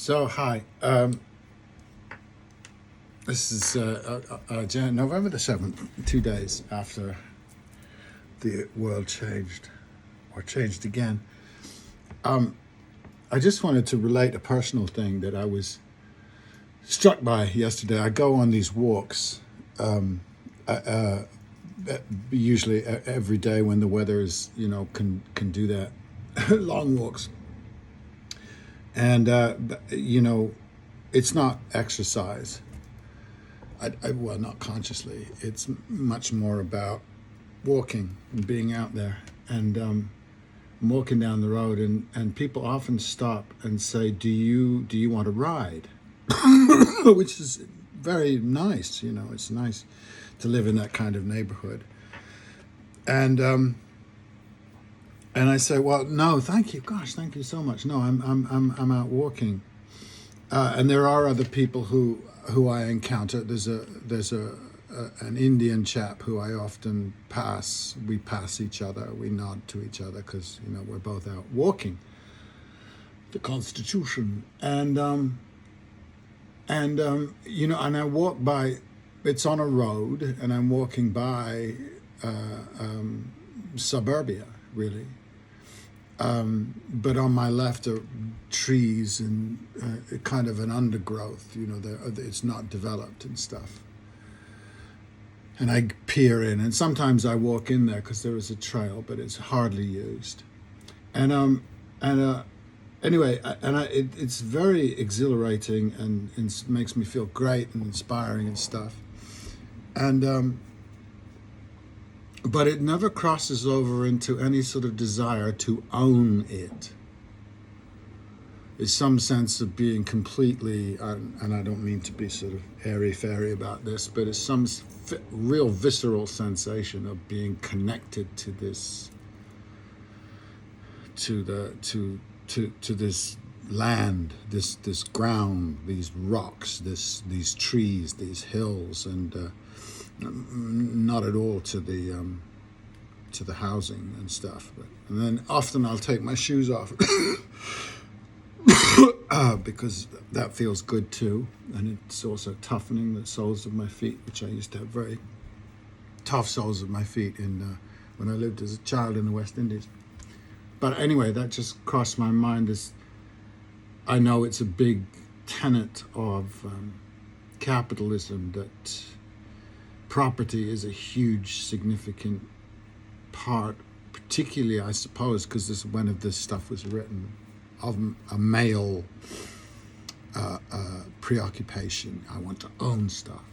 So, hi. This is November the 7th, 2 days after the world changed, or changed again. I just wanted to relate a personal thing that I was struck by yesterday. I go on these walks, usually every day when the weather is, can do that, long walks. And, it's not exercise. Well, not consciously. It's much more about walking and being out there. And I'm walking down the road, and people often stop and say, "Do you want to ride?" Which is very nice. It's nice to live in that kind of neighborhood. And I say, "Well, no, thank you. Gosh, thank you so much. No, I'm out walking." And there are other people who I encounter. There's an Indian chap who I often pass. We pass each other. We nod to each other because we're both out walking the Constitution. And I walk by. It's on a road, and I'm walking by suburbia, really. But on my left are trees and kind of an undergrowth. It's not developed and stuff. And I peer in, and sometimes I walk in there because there is a trail, but it's hardly used. Anyway, it's very exhilarating and it makes me feel great and inspiring and stuff. But it never crosses over into any sort of desire to own it. It's some sense of being completely, and I don't mean to be sort of airy-fairy about this, but it's some real visceral sensation of being connected to this, to this land, this ground, these rocks, these trees, these hills, and not at all to the housing and stuff. And then often I'll take my shoes off because that feels good too, and it's also toughening the soles of my feet, which I used to have very tough soles of my feet when I lived as a child in the West Indies. But anyway, that just crossed my mind. I know it's a big tenet of capitalism that property is a huge, significant part, particularly, I suppose, because when this stuff was written, of a male preoccupation. I want to own stuff,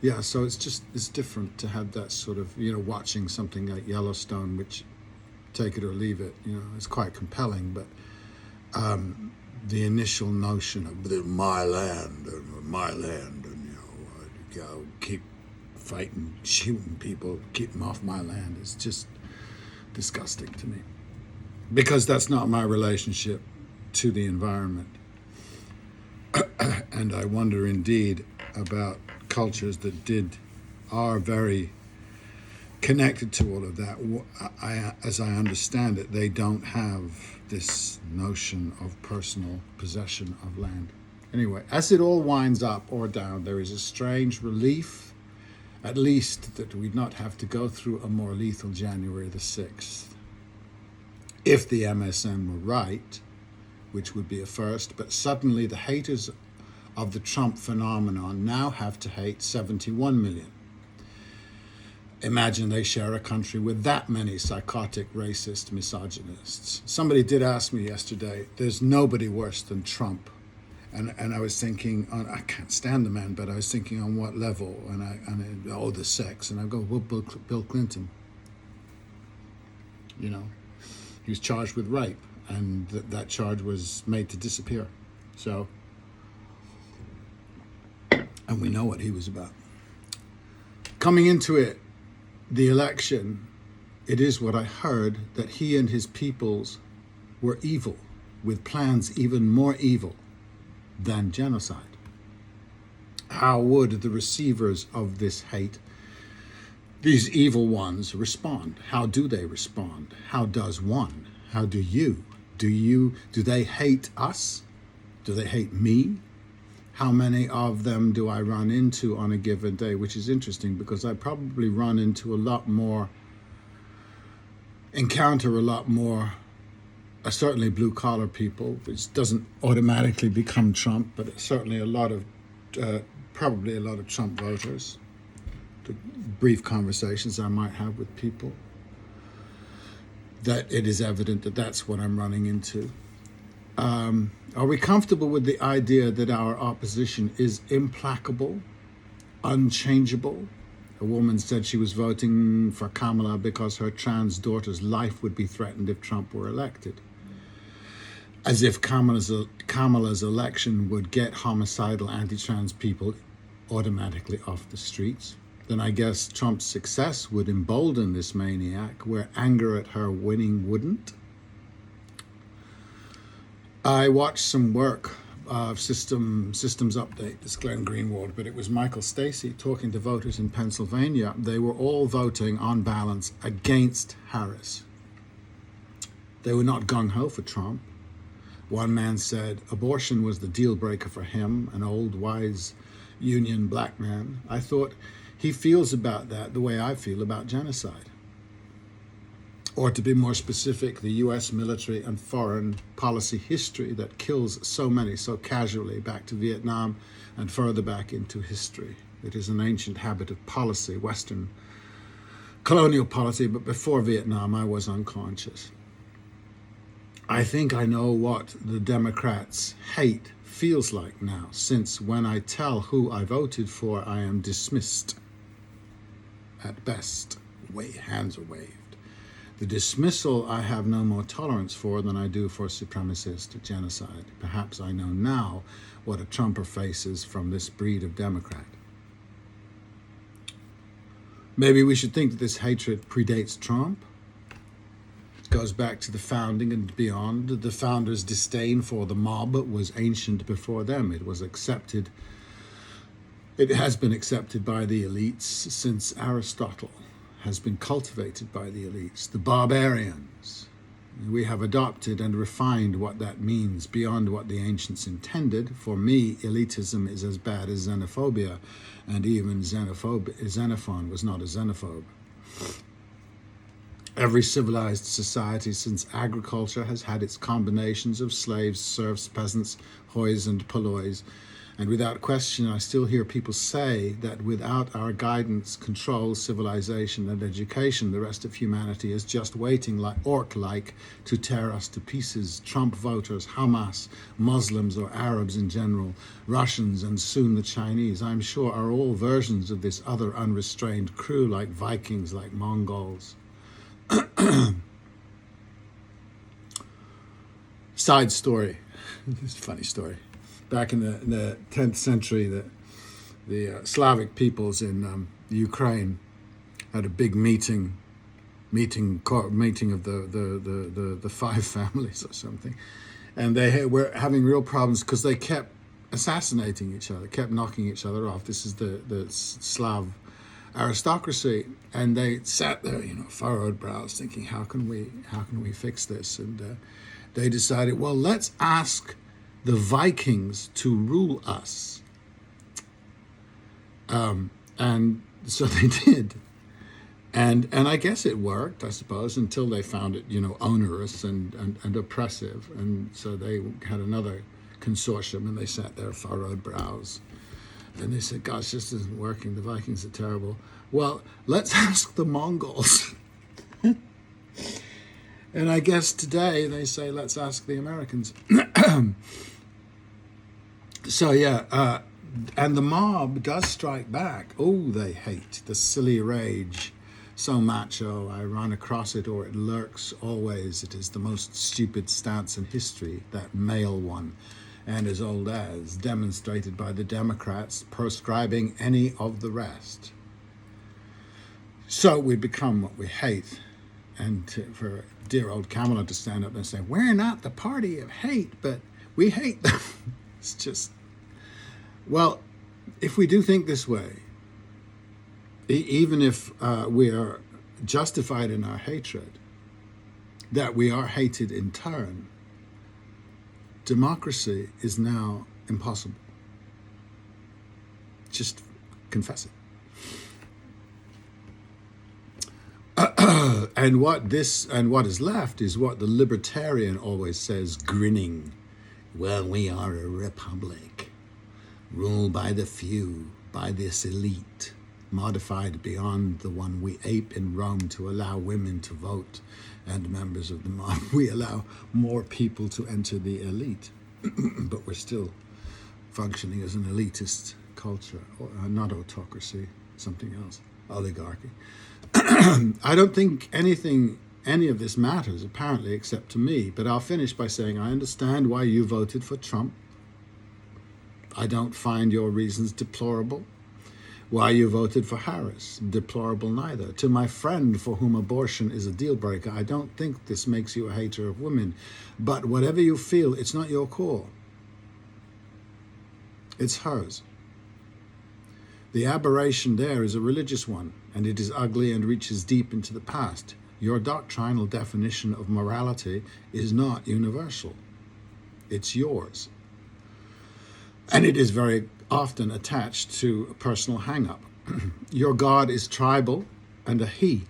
yeah. So it's different to have that sort of watching something like Yellowstone, which, take it or leave it, it's quite compelling, but the initial notion of my land, and go keep fighting, shooting people, keep them off my land, is just disgusting to me, because that's not my relationship to the environment. And I wonder indeed about cultures that are very connected to all of that. As I understand it, they don't have this notion of personal possession of land. Anyway, as it all winds up or down, there is a strange relief, at least, that we'd not have to go through a more lethal January the 6th. If the MSM were right, which would be a first, but suddenly the haters of the Trump phenomenon now have to hate 71 million. Imagine they share a country with that many psychotic, racist misogynists. Somebody did ask me yesterday, there's nobody worse than Trump. And I was thinking, I can't stand the man, but I was thinking on what level, and the sex. And I go, well, Bill Clinton. He was charged with rape, and that charge was made to disappear. So, and we know what he was about. Coming into it, the election, it is what I heard, that he and his peoples were evil, with plans even more evil than genocide. How would the receivers of this hate, these evil ones, respond? How do they respond? How does one? How do you Do they hate us? Do they hate me? How many of them do I run into on a given day? Which is interesting because I probably encounter a lot more, certainly blue collar people, which doesn't automatically become Trump, but certainly probably a lot of Trump voters. The brief conversations I might have with people, that it is evident that that's what I'm running into. Are we comfortable with the idea that our opposition is implacable, unchangeable? A woman said she was voting for Kamala because her trans daughter's life would be threatened if Trump were elected. As if Kamala's election would get homicidal anti-trans people automatically off the streets. Then I guess Trump's success would embolden this maniac, where anger at her winning wouldn't. I watched some work of Systems Update, it's Glenn Greenwald, but it was Michael Stacey talking to voters in Pennsylvania. They were all voting on balance against Harris. They were not gung-ho for Trump. One man said abortion was the deal breaker for him, an old, wise Union black man. I thought he feels about that the way I feel about genocide. Or to be more specific, the US military and foreign policy history that kills so many so casually back to Vietnam and further back into history. It is an ancient habit of policy, Western colonial policy, but before Vietnam I was unconscious. I think I know what the Democrats' hate feels like now, since when I tell who I voted for, I am dismissed. At best, hands are waved. The dismissal I have no more tolerance for than I do for supremacist genocide. Perhaps I know now what a Trumper faces from this breed of Democrat. Maybe we should think that this hatred predates Trump. It goes back to the founding and beyond. The founders' disdain for the mob was ancient before them. It has been accepted by the elites since Aristotle, has been cultivated by the elites, the barbarians. We have adopted and refined what that means beyond what the ancients intended. For me, elitism is as bad as xenophobia, and even Xenophon was not a xenophobe. Every civilized society since agriculture has had its combinations of slaves, serfs, peasants, hoys, and pollois. And without question, I still hear people say that without our guidance, control, civilization, and education, the rest of humanity is just waiting orc-like to tear us to pieces. Trump voters, Hamas, Muslims or Arabs in general, Russians, and soon the Chinese, I'm sure are all versions of this other unrestrained crew, like Vikings, like Mongols. Side story. This is a funny story. Back in the 10th century, the Slavic peoples in Ukraine had a big meeting of the five families or something, and they were having real problems because they kept assassinating each other, kept knocking each other off. This is the Slav aristocracy, and they sat there, furrowed brows, thinking, how can we fix this? And they decided, well, let's ask the Vikings to rule us. And so they did. And I guess it worked, I suppose, until they found it, onerous and oppressive. And so they had another consortium, and they sat there, furrowed brows. And they said, gosh, this isn't working. The Vikings are terrible. Well, let's ask the Mongols. And I guess today they say, let's ask the Americans. So, yeah, and the mob does strike back. Oh, they hate the silly rage. So macho, I run across it, or it lurks always. It is the most stupid stance in history, that male one, and as old as, demonstrated by the Democrats proscribing any of the rest. So we become what we hate. And for dear old Kamala to stand up and say, we're not the party of hate, but we hate them. It's just, well, if we do think this way, even if we are justified in our hatred, that we are hated in turn, democracy is now impossible. Just confess it. And what is left is what the libertarian always says, grinning. Well, we are a republic, ruled by the few, by this elite, modified beyond the one we ape in Rome to allow women to vote and members of the mob. We allow more people to enter the elite, but we're still functioning as an elitist culture, or not autocracy, something else, oligarchy. I don't think any of this matters, apparently, except to me. But I'll finish by saying I understand why you voted for Trump. I don't find your reasons deplorable. Why you voted for Harris, deplorable neither. To my friend for whom abortion is a deal breaker, I don't think this makes you a hater of women. But whatever you feel, it's not your call. It's hers. The aberration there is a religious one, and it is ugly and reaches deep into the past. Your doctrinal definition of morality is not universal. It's yours. And it is very often attached to a personal hang-up. Your God is tribal and a he.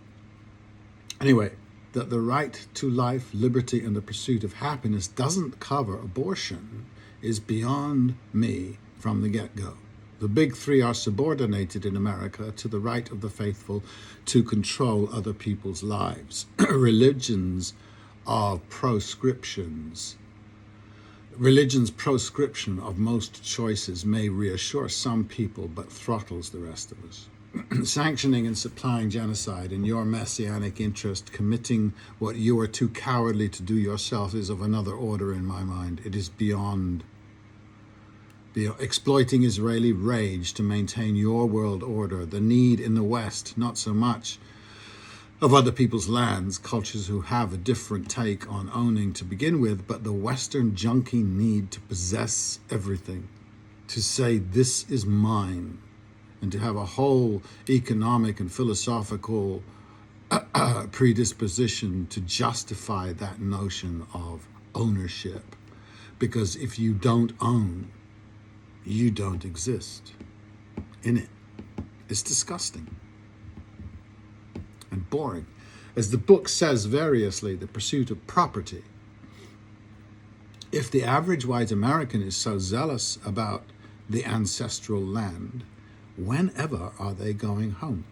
Anyway, that the right to life, liberty, and the pursuit of happiness doesn't cover abortion is beyond me from the get-go. The big three are subordinated in America to the right of the faithful to control other people's lives. Religion's proscription of most choices may reassure some people, but throttles the rest of us. Sanctioning and supplying genocide in your messianic interest, committing what you are too cowardly to do yourself, is of another order in my mind. It is beyond exploiting Israeli rage to maintain your world order, the need in the West, not so much of other people's lands, cultures who have a different take on owning to begin with, but the Western junkie need to possess everything, to say this is mine, and to have a whole economic and philosophical predisposition to justify that notion of ownership. Because if you don't own, you don't exist in it. It's disgusting and boring. As the book says variously, the pursuit of property. If the average white American is so zealous about the ancestral land, whenever are they going home?